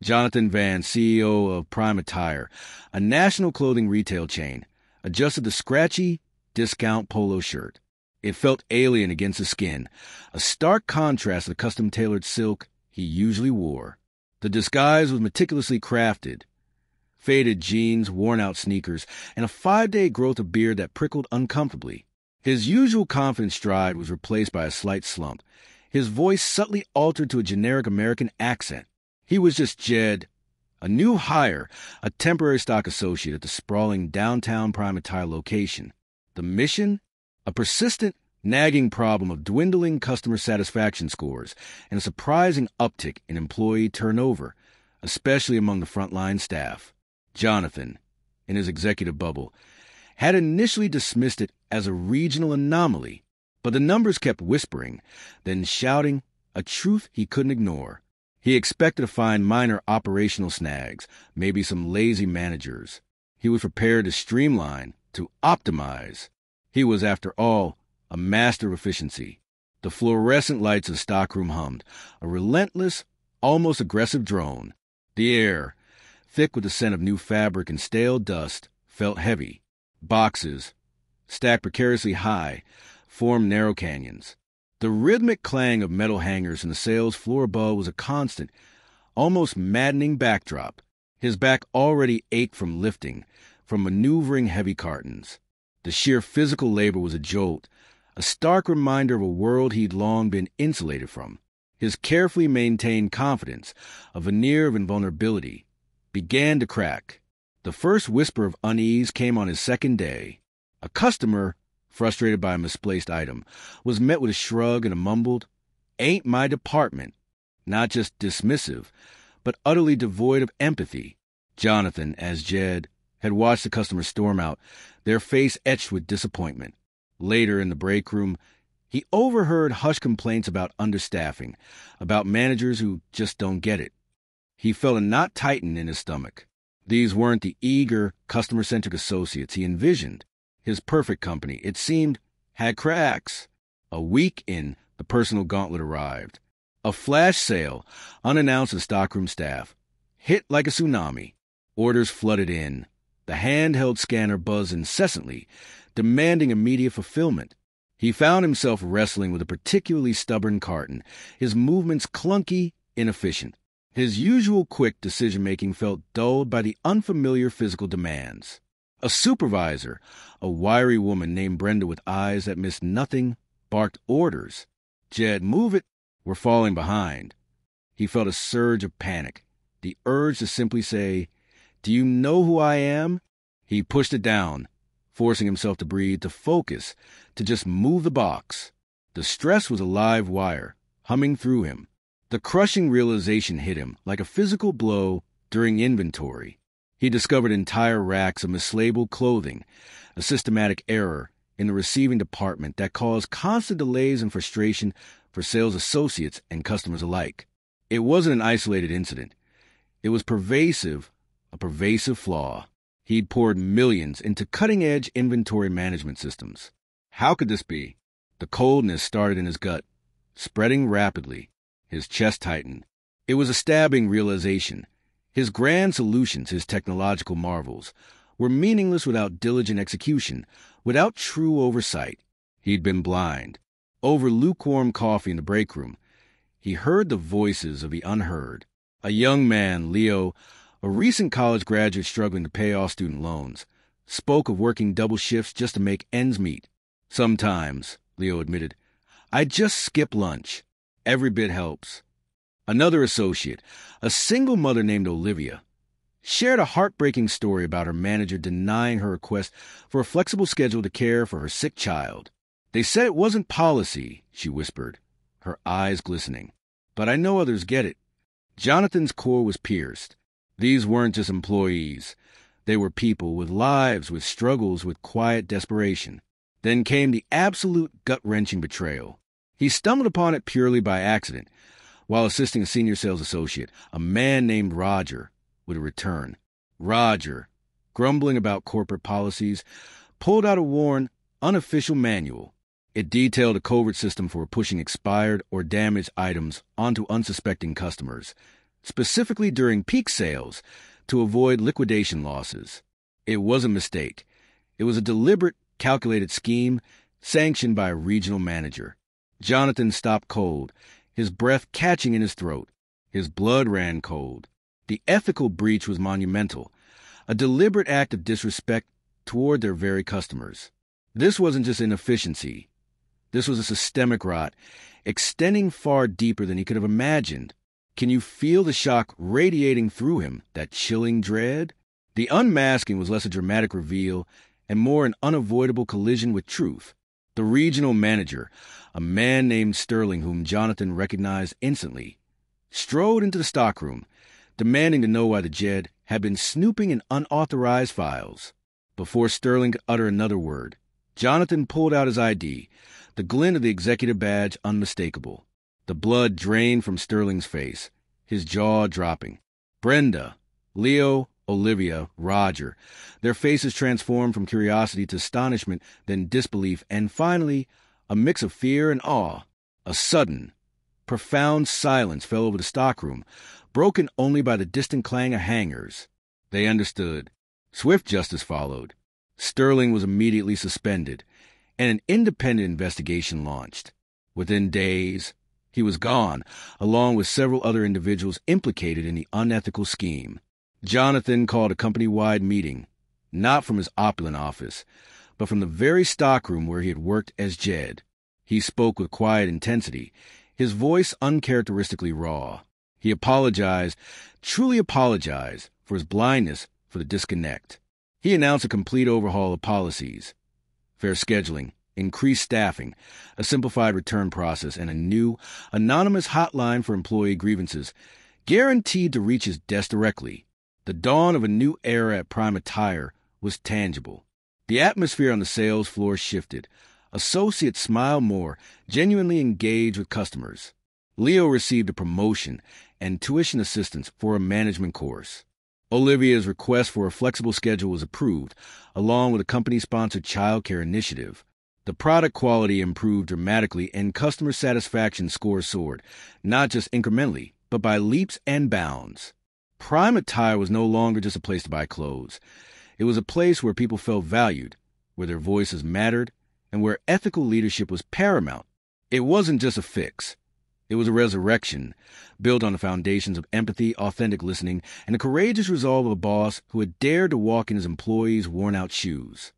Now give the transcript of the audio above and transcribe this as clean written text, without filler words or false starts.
Jonathan Vance, CEO of Attire, a national clothing retail chain, adjusted the scratchy, discount polo shirt. It felt alien against his skin, a stark contrast to the custom-tailored silk he usually wore. The disguise was meticulously crafted. Faded jeans, worn-out sneakers, and a 5-day growth of beard that prickled uncomfortably. His usual confident stride was replaced by a slight slump, his voice subtly altered to a generic American accent. He was just Jed, a new hire, a temporary stock associate at the sprawling downtown Attire location. The mission? A persistent, nagging problem of dwindling customer satisfaction scores and a surprising uptick in employee turnover, especially among the frontline staff. Jonathan, in his executive bubble, had initially dismissed it as a regional anomaly, but the numbers kept whispering, then shouting, a truth he couldn't ignore. He expected to find minor operational snags, maybe some lazy managers. He was prepared to streamline, to optimize. He was, after all, a master of efficiency. The fluorescent lights of the stockroom hummed, a relentless, almost aggressive drone. The air, thick with the scent of new fabric and stale dust, felt heavy. Boxes, stacked precariously high, formed narrow canyons. The rhythmic clang of metal hangers in the sales floor above was a constant, almost maddening backdrop. His back already ached from lifting, from maneuvering heavy cartons. The sheer physical labor was a jolt, a stark reminder of a world he'd long been insulated from. His carefully maintained confidence, a veneer of invulnerability, began to crack. The first whisper of unease came on his second day. A customer, frustrated by a misplaced item, was met with a shrug and a mumbled, "Ain't my department," not just dismissive, but utterly devoid of empathy. Jonathan, as Jed, had watched the customer storm out, their face etched with disappointment. Later in the break room, he overheard hushed complaints about understaffing, about managers who just don't get it. He felt a knot tighten in his stomach. These weren't the eager, customer-centric associates he envisioned. His perfect company, it seemed, had cracks. A week in, the personal gauntlet arrived. A flash sale, unannounced to stockroom staff, hit like a tsunami. Orders flooded in. The handheld scanner buzzed incessantly, demanding immediate fulfillment. He found himself wrestling with a particularly stubborn carton, his movements clunky, inefficient. His usual quick decision-making felt dulled by the unfamiliar physical demands. A supervisor, a wiry woman named Brenda with eyes that missed nothing, barked orders. "Jed, move it. We're falling behind." He felt a surge of panic, the urge to simply say, "Do you know who I am?" He pushed it down, forcing himself to breathe, to focus, to just move the box. The stress was a live wire, humming through him. The crushing realization hit him like a physical blow during inventory. He discovered entire racks of mislabeled clothing, a systematic error in the receiving department that caused constant delays and frustration for sales associates and customers alike. It wasn't an isolated incident. It was pervasive, a pervasive flaw. He'd poured millions into cutting-edge inventory management systems. How could this be? The coldness started in his gut, spreading rapidly. His chest tightened. It was a stabbing realization. His grand solutions, his technological marvels, were meaningless without diligent execution, without true oversight. He'd been blind. Over lukewarm coffee in the break room, he heard the voices of the unheard. A young man, Leo, a recent college graduate struggling to pay off student loans, spoke of working double shifts just to make ends meet. "Sometimes," Leo admitted, "I just skip lunch. Every bit helps." Another associate, a single mother named Olivia, shared a heartbreaking story about her manager denying her request for a flexible schedule to care for her sick child. "They said it wasn't policy," she whispered, her eyes glistening. "But I know others get it." Jonathan's core was pierced. These weren't just employees. They were people with lives, with struggles, with quiet desperation. Then came the absolute gut-wrenching betrayal. He stumbled upon it purely by accident, while assisting a senior sales associate, a man named Roger, with a return. Roger, grumbling about corporate policies, pulled out a worn, unofficial manual. It detailed a covert system for pushing expired or damaged items onto unsuspecting customers. specifically during peak sales, to avoid liquidation losses. It was a mistake. It was a deliberate, calculated scheme sanctioned by a regional manager. Jonathan stopped cold, his breath catching in his throat. His blood ran cold. The ethical breach was monumental, a deliberate act of disrespect toward their very customers. This wasn't just inefficiency. This was a systemic rot, extending far deeper than he could have imagined. Can you feel the shock radiating through him, that chilling dread? The unmasking was less a dramatic reveal and more an unavoidable collision with truth. The regional manager, a man named Sterling whom Jonathan recognized instantly, strode into the stockroom, demanding to know why the Jed had been snooping in unauthorized files. Before Sterling could utter another word, Jonathan pulled out his ID, the glint of the executive badge unmistakable. The blood drained from Sterling's face, his jaw dropping. Brenda, Leo, Olivia, Roger. Their faces transformed from curiosity to astonishment, then disbelief, and finally, a mix of fear and awe. A sudden, profound silence fell over the stockroom, broken only by the distant clang of hangers. They understood. Swift justice followed. Sterling was immediately suspended, and an independent investigation launched. Within days, he was gone, along with several other individuals implicated in the unethical scheme. Jonathan called a company-wide meeting, not from his opulent office, but from the very stockroom where he had worked as Jed. He spoke with quiet intensity, his voice uncharacteristically raw. He apologized, truly apologized, for his blindness for the disconnect. He announced a complete overhaul of policies, fair scheduling, increased staffing, a simplified return process, and a new, anonymous hotline for employee grievances, guaranteed to reach his desk directly. The dawn of a new era at Prime Attire was tangible. The atmosphere on the sales floor shifted. Associates smiled more, genuinely engaged with customers. Leo received a promotion and tuition assistance for a management course. Olivia's request for a flexible schedule was approved, along with a company-sponsored child care initiative. The product quality improved dramatically and customer satisfaction scores soared, not just incrementally, but by leaps and bounds. Prime Attire was no longer just a place to buy clothes. It was a place where people felt valued, where their voices mattered, and where ethical leadership was paramount. It wasn't just a fix. It was a resurrection, built on the foundations of empathy, authentic listening, and the courageous resolve of a boss who had dared to walk in his employees' worn-out shoes.